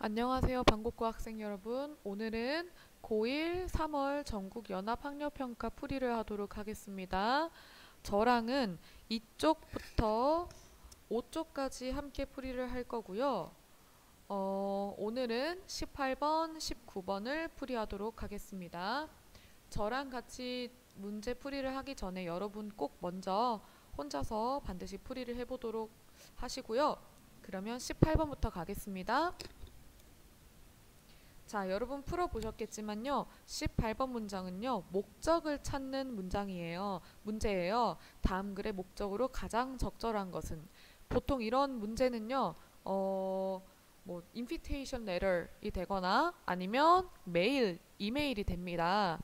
안녕하세요, 방국고 학생 여러분. 오늘은 고1 3월 전국 연합학력평가 풀이를 하도록 하겠습니다. 저랑은 이쪽부터 5쪽까지 함께 풀이를 할 거고요. 오늘은 18번, 19번을 풀이하도록 하겠습니다. 저랑 같이 문제 풀이를 하기 전에 여러분 꼭 먼저 혼자서 반드시 풀이를 해보도록 하시고요. 그러면 18번부터 가겠습니다. 자, 여러분 풀어보셨겠지만요. 18번 문장은요. 목적을 찾는 문제예요. 다음 글의 목적으로 가장 적절한 것은. 보통 이런 문제는요. invitation letter이 되거나 아니면 이메일이 됩니다.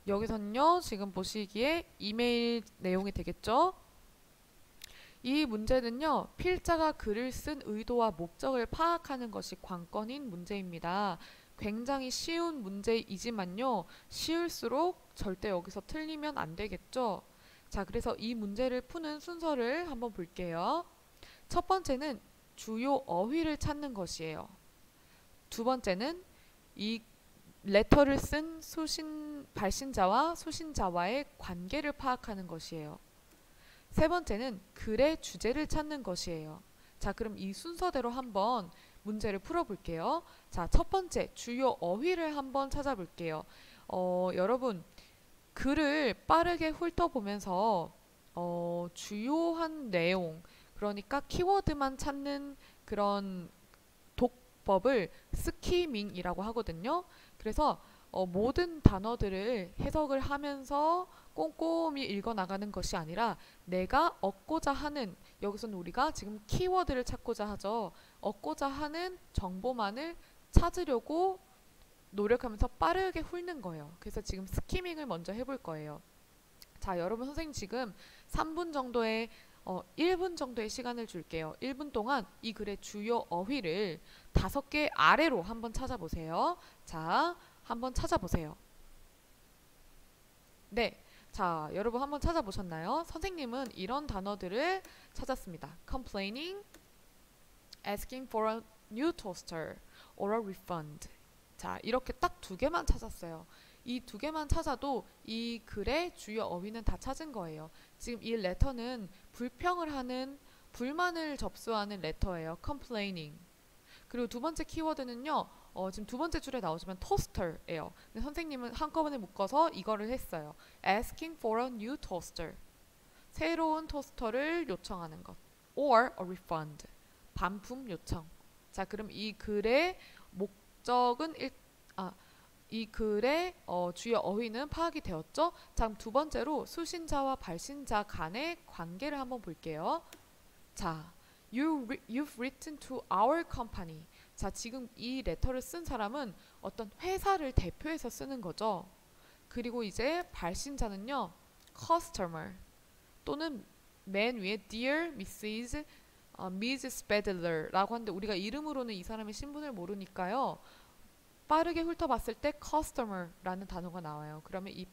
여기서는요. 지금 보시기에 이메일 내용이 되겠죠? 이 문제는요. 필자가 글을 쓴 의도와 목적을 파악하는 것이 관건인 문제입니다. 굉장히 쉬운 문제이지만요. 쉬울수록 절대 여기서 틀리면 안 되겠죠. 자, 그래서 이 문제를 푸는 순서를 한번 볼게요. 첫 번째는 주요 어휘를 찾는 것이에요. 두 번째는 이 레터를 쓴 발신자와 수신자와의 관계를 파악하는 것이에요. 세 번째는 글의 주제를 찾는 것이에요. 자, 그럼 이 순서대로 한번 문제를 풀어볼게요. 자, 첫 번째 주요 어휘를 한번 찾아볼게요. 여러분 글을 빠르게 훑어보면서 주요한 내용, 그러니까 키워드만 찾는 그런 독법을 스키밍이라고 하거든요. 그래서 모든 단어들을 해석을 하면서 꼼꼼히 읽어나가는 것이 아니라 내가 얻고자 하는, 여기서는 우리가 지금 키워드를 찾고자 하죠. 얻고자 하는 정보만을 찾으려고 노력하면서 빠르게 훑는 거예요. 그래서 지금 스키밍을 먼저 해볼 거예요. 자, 여러분 선생님 지금 3분 정도의 1분 정도의 시간을 줄게요. 1분 동안 이 글의 주요 어휘를 5개 아래로 한번 찾아보세요. 자, 한번 찾아보세요. 네. 자, 여러분 한번 찾아보셨나요? 선생님은 이런 단어들을 찾았습니다. complaining, asking for a new toaster, or a refund. 자, 이렇게 딱 2개만 찾았어요. 이 2개만 찾아도 이 글의 주요 어휘는 다 찾은 거예요. 지금 이 레터는 불평을 하는, 불만을 접수하는 레터예요. complaining. 그리고 두 번째 키워드는요. 지금 두 번째 줄에 나오지만 토스터예요. 근데 선생님은 한꺼번에 묶어서 이거를 했어요. asking for a new toaster. 새로운 토스터를 요청하는 것. or a refund. 반품 요청. 자, 그럼 이 글의 목적은 이 글의 주요 어휘는 파악이 되었죠? 자, 그럼 두 번째로 수신자와 발신자 간의 관계를 한번 볼게요. 자, you've written to our company. 자, 지금 이 레터를 쓴 사람은 어떤 회사를 대표해서 쓰는 거죠. 그리고 이제 발신자는요, customer 또는 맨 위에 Dear Mrs. Ms. Spedler라고 하는데 우리가 이름으로는 이 사람의 신분을 모르니까요. 빠르게 훑어봤을 때 customer라는 단어가 나와요. 그러면 이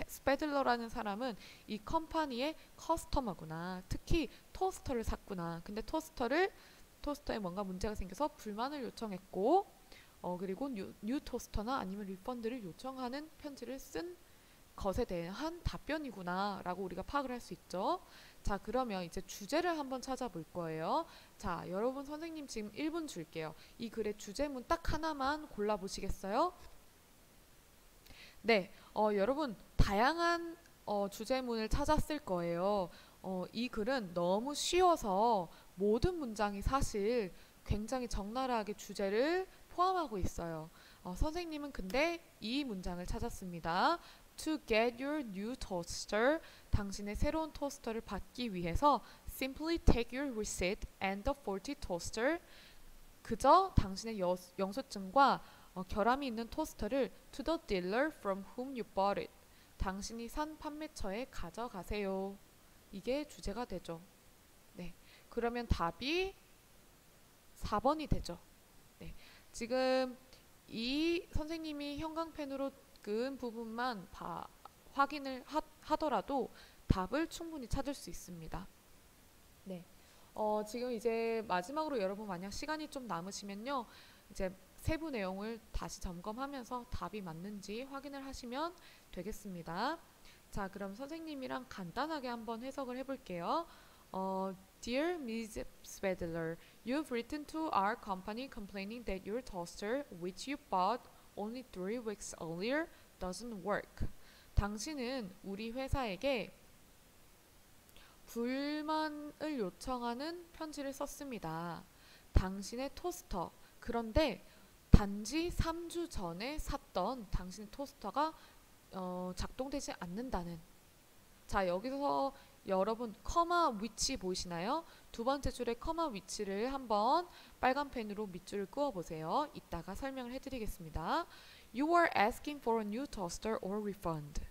스페들러라는 사람은 이 컴퍼니의 커스터머구나. 특히 토스터를 샀구나. 근데 토스터에 뭔가 문제가 생겨서 불만을 요청했고, 그리고 뉴 토스터나 아니면 리펀드를 요청하는 편지를 쓴 것에 대한 답변이구나 라고 우리가 파악을 할 수 있죠. 자, 그러면 이제 주제를 한번 찾아볼 거예요. 자, 여러분 선생님 지금 1분 줄게요. 이 글의 주제문 딱 하나만 골라보시겠어요? 네, 여러분 다양한 주제문을 찾았을 거예요. 이 글은 너무 쉬워서 모든 문장이 사실 굉장히 적나라하게 주제를 포함하고 있어요. 선생님은 근데 이 문장을 찾았습니다. To get your new toaster, 당신의 새로운 토스터를 받기 위해서 simply take your receipt and the faulty toaster, 그저 당신의 영수증과 결함이 있는 토스터를 to the dealer from whom you bought it, 당신이 산 판매처에 가져가세요. 이게 주제가 되죠. 네, 그러면 답이 4번이 되죠. 네, 지금 이 선생님이 형광펜으로 그은 부분만 확인을 하더라도 답을 충분히 찾을 수 있습니다. 네. 지금 이제 마지막으로 여러분 만약 시간이 좀 남으시면요. 이제 세부 내용을 다시 점검하면서 답이 맞는지 확인을 하시면 되겠습니다. 자, 그럼 선생님이랑 간단하게 한번 해석을 해볼게요. Dear Ms. Spedler, you've written to our company complaining that your toaster, which you bought only 3 weeks earlier, doesn't work. 당신은 우리 회사에게 불만을 요청하는 편지를 썼습니다. 당신의 토스터, 그런데 단지 3주 전에 샀던 당신의 토스터가 작동되지 않는다는. 자, 여기서 여러분 커마 위치 보이시나요? 두 번째 줄의 커마 위치를 한번 빨간 펜으로 밑줄을 그어 보세요. 이따가 설명을 해드리겠습니다. You are asking for a new toaster or refund.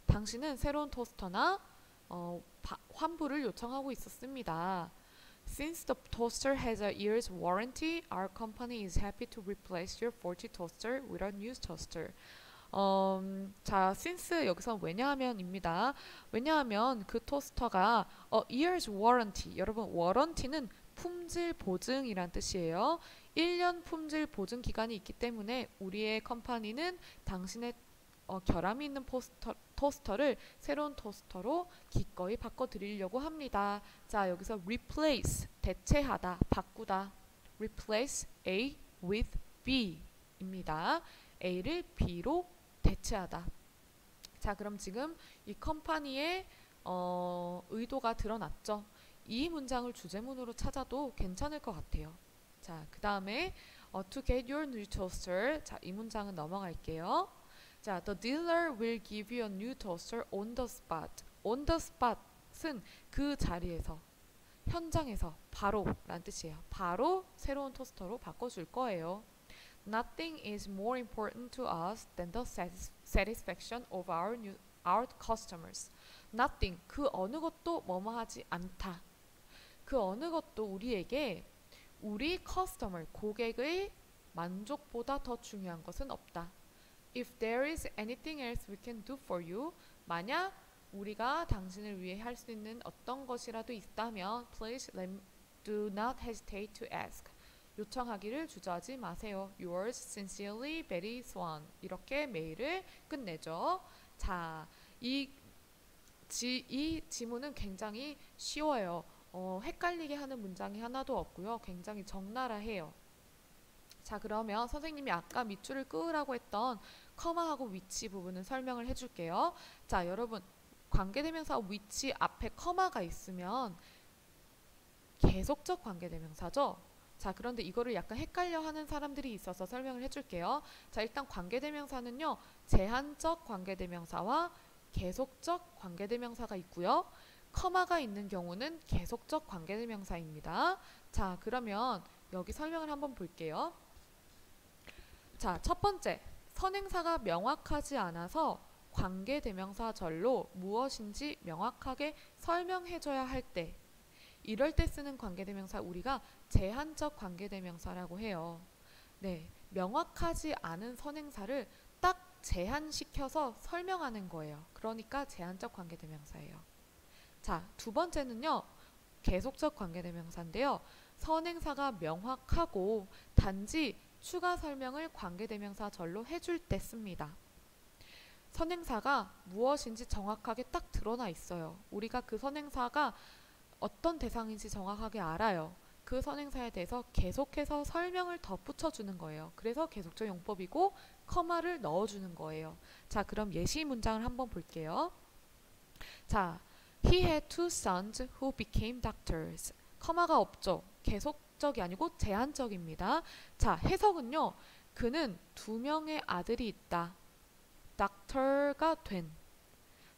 당신은 새로운 토스터나 환불을 요청하고 있었습니다. Since the toaster has a year's warranty, our company is happy to replace your faulty toaster with a new toaster. 자, since 여기서 왜냐하면입니다. 왜냐하면 그 토스터가 year's warranty. 여러분, warranty는 품질 보증이란 뜻이에요. 1년 품질 보증 기간이 있기 때문에 우리의 컴퍼니는 당신의 결함이 있는 토스터를 새로운 토스터로 기꺼이 바꿔드리려고 합니다. 자, 여기서 replace, 대체하다, 바꾸다. replace A with B 입니다. A를 B로 대체하다. 자, 그럼 지금 이 컴퍼니의 의도가 드러났죠. 이 문장을 주제문으로 찾아도 괜찮을 것 같아요. 자, 그 다음에 to get your new toaster. 자, 이 문장은 넘어갈게요. 자, the dealer will give you a new toaster on the spot. on the spot은 그 자리에서, 현장에서, 바로 라는 뜻이에요. 바로 새로운 토스터로 바꿔줄 거예요. Nothing is more important to us than the satisfaction of our customers. Nothing, 그 어느 것도 뭐뭐하지 않다. 그 어느 것도 우리에게 우리 customer, 고객의 만족보다 더 중요한 것은 없다. If there is anything else we can do for you, 만약 우리가 당신을 위해 할 수 있는 어떤 것이라도 있다면 please do not hesitate to ask. 요청하기를 주저하지 마세요. Yours sincerely, Betty Swan. 이렇게 메일을 끝내죠. 자, 이 지문은 굉장히 쉬워요. 헷갈리게 하는 문장이 하나도 없고요. 굉장히 적나라해요. 자, 그러면 선생님이 아까 밑줄을 끄으라고 했던 커마하고 위치 부분은 설명을 해줄게요. 자, 여러분, 관계대명사 위치 앞에 커마가 있으면 계속적 관계대명사죠. 자, 그런데 이거를 약간 헷갈려 하는 사람들이 있어서 설명을 해줄게요. 자, 일단 관계대명사는요, 제한적 관계대명사와 계속적 관계대명사가 있고요. 커마가 있는 경우는 계속적 관계대명사입니다. 자, 그러면 여기 설명을 한번 볼게요. 자, 첫 번째, 선행사가 명확하지 않아서 관계대명사절로 무엇인지 명확하게 설명해줘야 할 때, 이럴 때 쓰는 관계대명사 우리가 제한적 관계대명사라고 해요. 네, 명확하지 않은 선행사를 딱 제한시켜서 설명하는 거예요. 그러니까 제한적 관계대명사예요. 자, 두 번째는요, 계속적 관계대명사인데요. 선행사가 명확하고 단지 추가 설명을 관계대명사절로 해줄 때 씁니다. 선행사가 무엇인지 정확하게 딱 드러나 있어요. 우리가 그 선행사가 어떤 대상인지 정확하게 알아요. 그 선행사에 대해서 계속해서 설명을 덧붙여주는 거예요. 그래서 계속적 용법이고 커마를 넣어주는 거예요. 자, 그럼 예시 문장을 한번 볼게요. 자, He had 2 sons who became doctors. 커마가 없죠. 계속적이 아니고 제한적입니다. 자, 해석은요. 그는 2명의 아들이 있다. doctor가 된.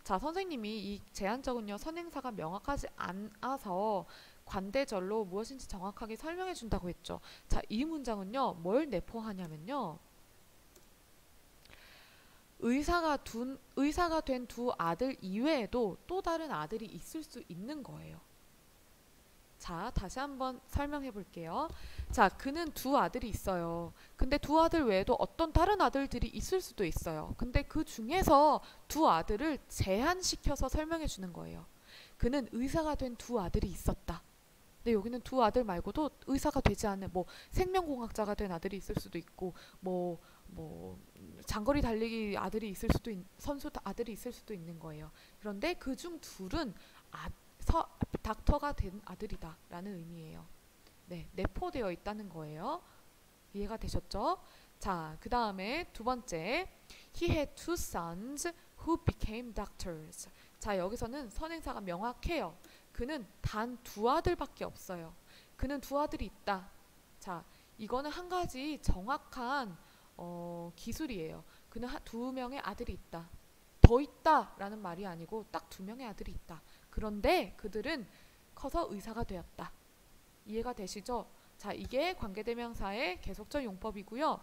자, 선생님이 이 제한적은요, 선행사가 명확하지 않아서 관대절로 무엇인지 정확하게 설명해 준다고 했죠. 자, 이 문장은요, 뭘 내포하냐면요, 의사가 된 두 아들 이외에도 또 다른 아들이 있을 수 있는 거예요. 자, 다시 한번 설명해 볼게요. 자, 그는 2 아들이 있어요. 근데 2 아들 외에도 어떤 다른 아들들이 있을 수도 있어요. 근데 그 중에서 2 아들을 제한시켜서 설명해 주는 거예요. 그는 의사가 된 2 아들이 있었다. 근데 여기는 두 아들 말고도 의사가 되지 않은 뭐 생명공학자가 된 아들이 있을 수도 있고 뭐 장거리 달리기 아들이 있을 수도 선수 아들이 있을 수도 있는 거예요. 그런데 그중 둘은 닥터가 된 아들이다라는 의미예요. 네, 내포되어 있다는 거예요. 이해가 되셨죠? 자, 그 다음에 두 번째, he had two sons who became doctors. 자, 여기서는 선행사가 명확해요. 그는 단 두 아들밖에 없어요. 그는 두 아들이 있다. 자, 이거는 한 가지 정확한 기술이에요. 그는 두 명의 아들이 있다. 더 있다라는 말이 아니고 딱 두 명의 아들이 있다. 그런데 그들은 커서 의사가 되었다. 이해가 되시죠? 자, 이게 관계대명사의 계속적 용법이고요.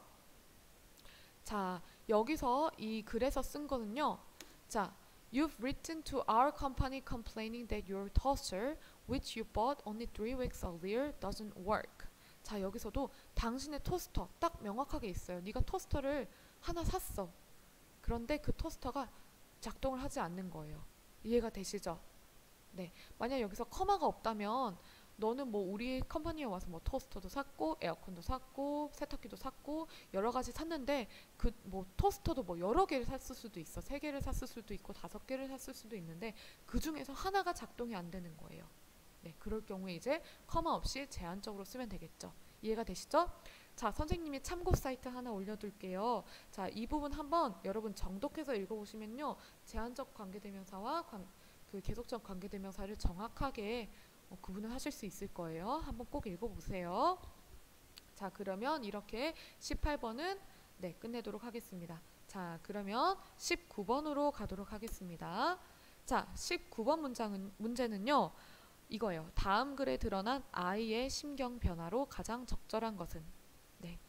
자, 여기서 이 글에서 쓴 거는요. 자, You've written to our company complaining that your toaster, which you bought only 3 weeks earlier, doesn't work. 자, 여기서도 당신의 토스터 딱 명확하게 있어요. 네가 토스터를 하나 샀어. 그런데 그 토스터가 작동을 하지 않는 거예요. 이해가 되시죠? 네. 만약 여기서 커마가 없다면 너는 뭐 우리 컴퍼니에 와서 뭐 토스터도 샀고 에어컨도 샀고 세탁기도 샀고 여러 가지 샀는데 그 뭐 토스터도 뭐 여러 개를 샀을 수도 있어. 3개를 샀을 수도 있고 5개를 샀을 수도 있는데 그 중에서 하나가 작동이 안 되는 거예요. 네, 그럴 경우에 이제 커마 없이 제한적으로 쓰면 되겠죠. 이해가 되시죠? 자, 선생님이 참고 사이트 하나 올려둘게요. 자, 이 부분 한번 여러분 정독해서 읽어보시면요. 제한적 관계대명사와 그 계속적 관계대명사를 정확하게 구분을 하실 수 있을 거예요. 한번 꼭 읽어보세요. 자, 그러면 이렇게 18번은 네, 끝내도록 하겠습니다. 자, 그러면 19번으로 가도록 하겠습니다. 자, 19번 문제는요. 이거예요. 다음 글에 드러난 아이의 심경 변화로 가장 적절한 것은? 네.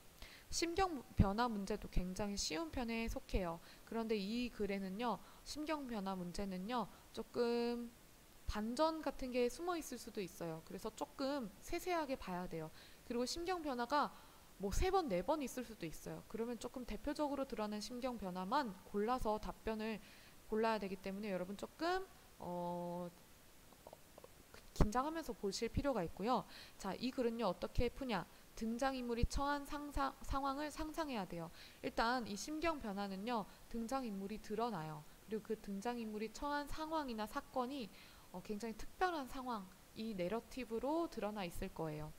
심경 변화 문제도 굉장히 쉬운 편에 속해요. 그런데 이 글에는요. 심경 변화 문제는요. 조금 반전 같은 게 숨어 있을 수도 있어요. 그래서 조금 세세하게 봐야 돼요. 그리고 심경 변화가 뭐 3번, 4번 있을 수도 있어요. 그러면 조금 대표적으로 드러난 심경 변화만 골라서 답변을 골라야 되기 때문에 여러분 조금 긴장하면서 보실 필요가 있고요. 자, 이 글은요. 어떻게 푸냐? 등장인물이 처한 상황을 상상해야 돼요. 일단 이 심경 변화는요. 등장인물이 드러나요. 그리고 그 등장인물이 처한 상황이나 사건이 굉장히 특별한 상황, 이 내러티브로 드러나 있을 거예요.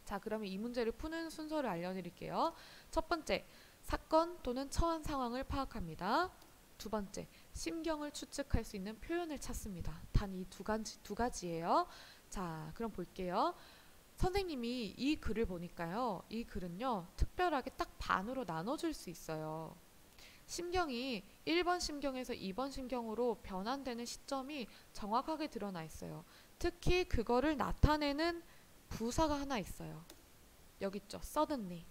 자, 그러면 이 문제를 푸는 순서를 알려드릴게요. 첫 번째, 사건 또는 처한 상황을 파악합니다. 두 번째, 심경을 추측할 수 있는 표현을 찾습니다. 단 이 두 가지예요. 자, 그럼 볼게요. 선생님이 이 글을 보니까요. 이 글은요. 특별하게 딱 반으로 나눠줄 수 있어요. 심경이 1번 심경에서 2번 심경으로 변환되는 시점이 정확하게 드러나 있어요. 특히 그거를 나타내는 부사가 하나 있어요. 여기 있죠. suddenly.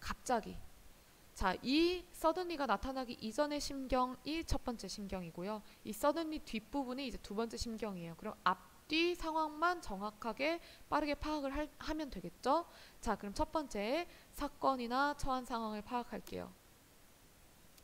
갑자기. 자, 이 suddenly가 나타나기 이전의 심경이 첫 번째 심경이고요. 이 suddenly 뒷부분이 이제 두 번째 심경이에요. 그럼 앞뒤 상황만 정확하게 빠르게 파악을 하면 되겠죠? 자, 그럼 첫 번째 사건이나 처한 상황을 파악할게요.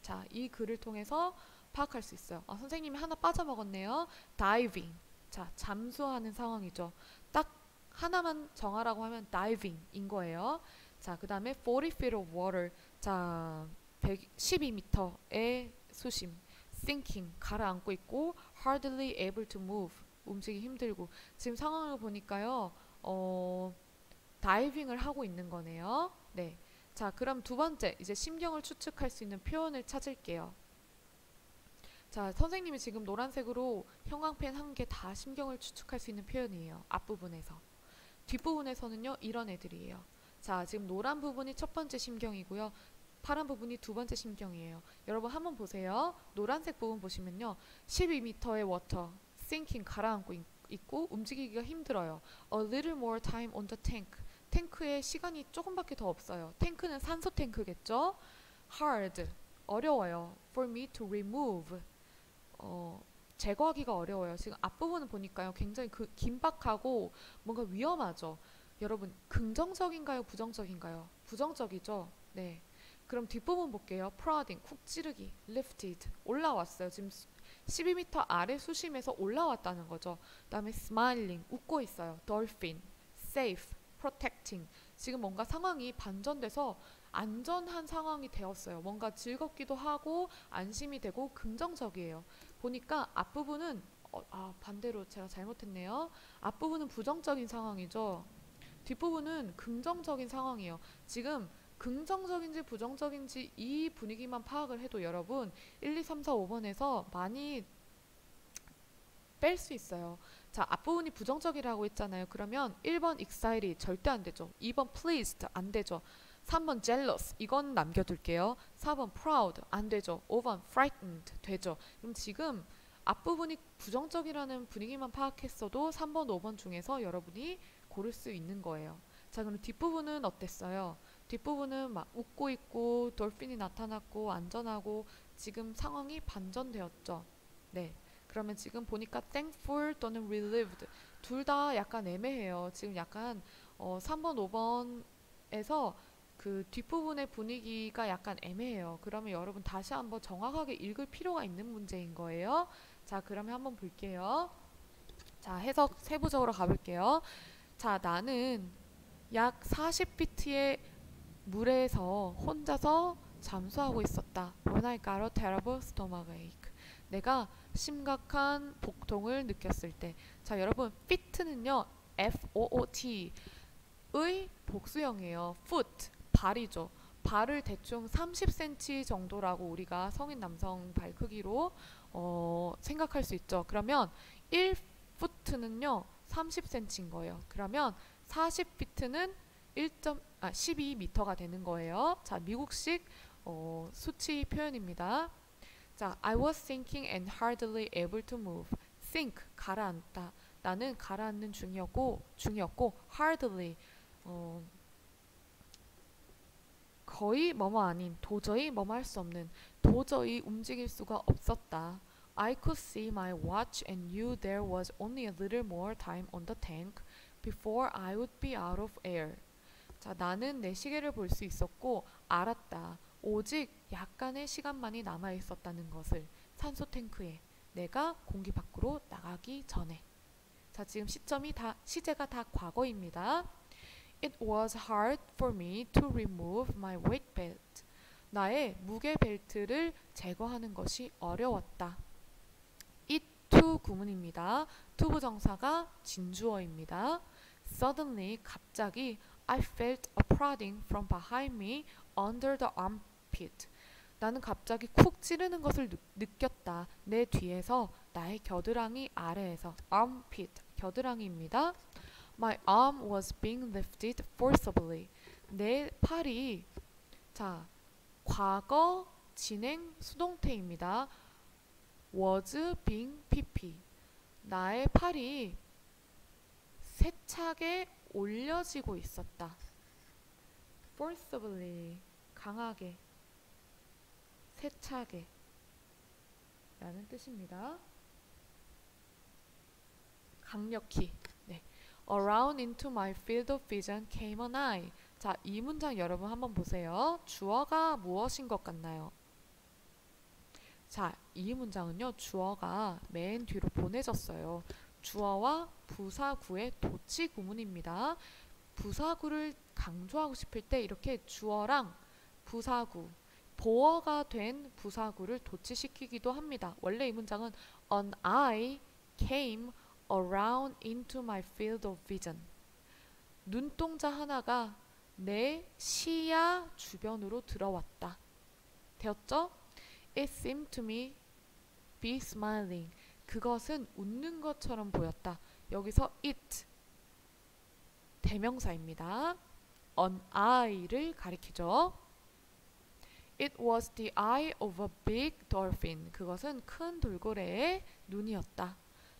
자, 이 글을 통해서 파악할 수 있어요. 선생님이 하나 빠져먹었네요. diving. 자, 잠수하는 상황이죠. 딱 하나만 정하라고 하면 diving인 거예요. 자, 그 다음에 40 feet of water. 자, 112m의 수심. sinking. 가라앉고 있고 hardly able to move. 움직이기 힘들고. 지금 상황을 보니까요. 다이빙을 하고 있는 거네요. 네. 자, 그럼 두 번째, 이제 심경을 추측할 수 있는 표현을 찾을게요. 자, 선생님이 지금 노란색으로 형광펜 한 개 다 심경을 추측할 수 있는 표현이에요. 앞부분에서. 뒷부분에서는요, 이런 애들이에요. 자, 지금 노란 부분이 첫 번째 심경이고요. 파란 부분이 두 번째 심경이에요. 여러분 한번 보세요. 노란색 부분 보시면요. 12m의 water, sinking, 가라앉고 있고 움직이기가 힘들어요. A little more time on the tank. 탱크에 시간이 조금밖에 더 없어요. 탱크는 산소 탱크겠죠? hard, 어려워요. for me to remove. 제거하기가 어려워요. 지금 앞부분을 보니까요. 굉장히 긴박하고 뭔가 위험하죠. 여러분 긍정적인가요? 부정적인가요? 부정적이죠? 네. 그럼 뒷부분 볼게요. prodding, 쿡 찌르기, lifted, 올라왔어요. 지금 12m 아래 수심에서 올라왔다는 거죠. 그 다음에 smiling, 웃고 있어요. dolphin, safe, protecting. 지금 뭔가 상황이 반전돼서 안전한 상황이 되었어요. 뭔가 즐겁기도 하고 안심이 되고 긍정적이에요. 보니까 앞부분은 반대로 제가 잘못했네요. 앞부분은 부정적인 상황이죠. 뒷부분은 긍정적인 상황이에요. 지금 긍정적인지 부정적인지 이 분위기만 파악을 해도 여러분 1, 2, 3, 4, 5번에서 많이 뺄 수 있어요. 자, 앞부분이 부정적이라고 했잖아요. 그러면 1번 excited 절대 안 되죠. 2번 pleased 안 되죠. 3번 jealous 이건 남겨둘게요. 4번 proud 안 되죠. 5번 frightened 되죠. 그럼 지금 앞부분이 부정적이라는 분위기만 파악했어도 3번, 5번 중에서 여러분이 고를 수 있는 거예요. 자, 그럼 뒷부분은 어땠어요? 뒷부분은 막 웃고 있고 돌핀이 나타났고 안전하고 지금 상황이 반전되었죠. 네. 그러면 지금 보니까 thankful 또는 relieved 둘 다 약간 애매해요. 지금 약간 3번, 5번에서 그 뒷부분의 분위기가 약간 애매해요. 그러면 여러분 다시 한번 정확하게 읽을 필요가 있는 문제인 거예요. 자, 그러면 한번 볼게요. 자, 해석 세부적으로 가볼게요. 자, 나는 약 40피트의 물에서 혼자서 잠수하고 있었다. When I got a terrible stomachache. 내가 심각한 복통을 느꼈을 때. 자, 여러분, fit는요, F-O-O-T의 복수형이에요. foot, 발이죠. 발을 대충 30cm 정도라고 우리가 성인 남성 발 크기로 생각할 수 있죠. 그러면 1foot는요, 30cm인 거예요. 그러면 40피트는 12m가 되는 거예요. 자, 미국식 수치 표현입니다. 자, I was thinking and hardly able to move. think, 가라앉다. 나는 가라앉는 중이었고 hardly, 거의 뭐뭐 아닌, 도저히 뭐뭐 할 수 없는, 도저히 움직일 수가 없었다. I could see my watch and knew there was only a little more time on the tank before I would be out of air. 자, 나는 내 시계를 볼 수 있었고 알았다. 오직 약간의 시간만이 남아 있었다는 것을 산소 탱크에 내가 공기 밖으로 나가기 전에. 자, 지금 시제가 다 과거입니다. It was hard for me to remove my weight belt. 나의 무게 벨트를 제거하는 것이 어려웠다. It to 구문입니다. to 부정사가 진주어입니다. Suddenly, 갑자기 I felt a prodding from behind me under the armpit. 나는 갑자기 쿡 찌르는 것을 느꼈다. 내 뒤에서 나의 겨드랑이 아래에서 armpit, 겨드랑이입니다. My arm was being lifted forcibly. 내 팔이 자, 과거 진행 수동태입니다. was being pp. 나의 팔이 세차게 올려지고 있었다. forcibly, 강하게, 세차게 라는 뜻입니다. 강력히. 네. Around into my field of vision came an eye. 자, 이 문장 여러분 한번 보세요. 주어가 무엇인 것 같나요? 자, 이 문장은요, 주어가 맨 뒤로 보내졌어요. 주어와 부사구의 도치 구문입니다. 부사구를 강조하고 싶을 때 이렇게 주어랑 부사구, 보어가 된 부사구를 도치시키기도 합니다. 원래 이 문장은 An eye came around into my field of vision. 눈동자 하나가 내 시야 주변으로 들어왔다. 되었죠? It seemed to me be smiling. 그것은 웃는 것처럼 보였다. 여기서 it 대명사입니다. An eye를 가리키죠. It was the eye of a big dolphin. 그것은 큰 돌고래의 눈이었다.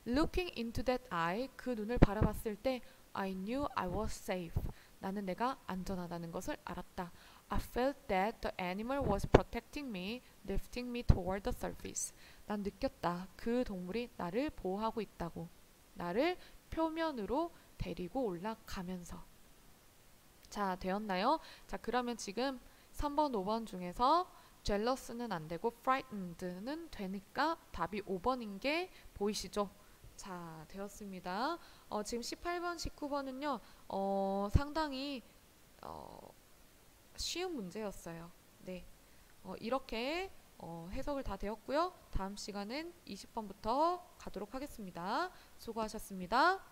Looking into that eye, 그 눈을 바라봤을 때 I knew I was safe. 나는 내가 안전하다는 것을 알았다. I felt that the animal was protecting me, lifting me toward the surface. 난 느꼈다. 그 동물이 나를 보호하고 있다고. 나를 표면으로 데리고 올라가면서. 자, 되었나요? 자, 그러면 지금 3번, 5번 중에서 jealous는 안 되고 frightened는 되니까 답이 5번인 게 보이시죠? 자, 되었습니다. 지금 18번, 19번은요, 상당히 쉬운 문제였어요. 네, 이렇게 해석을 다 되었고요. 다음 시간은 20번부터 가도록 하겠습니다. 수고하셨습니다.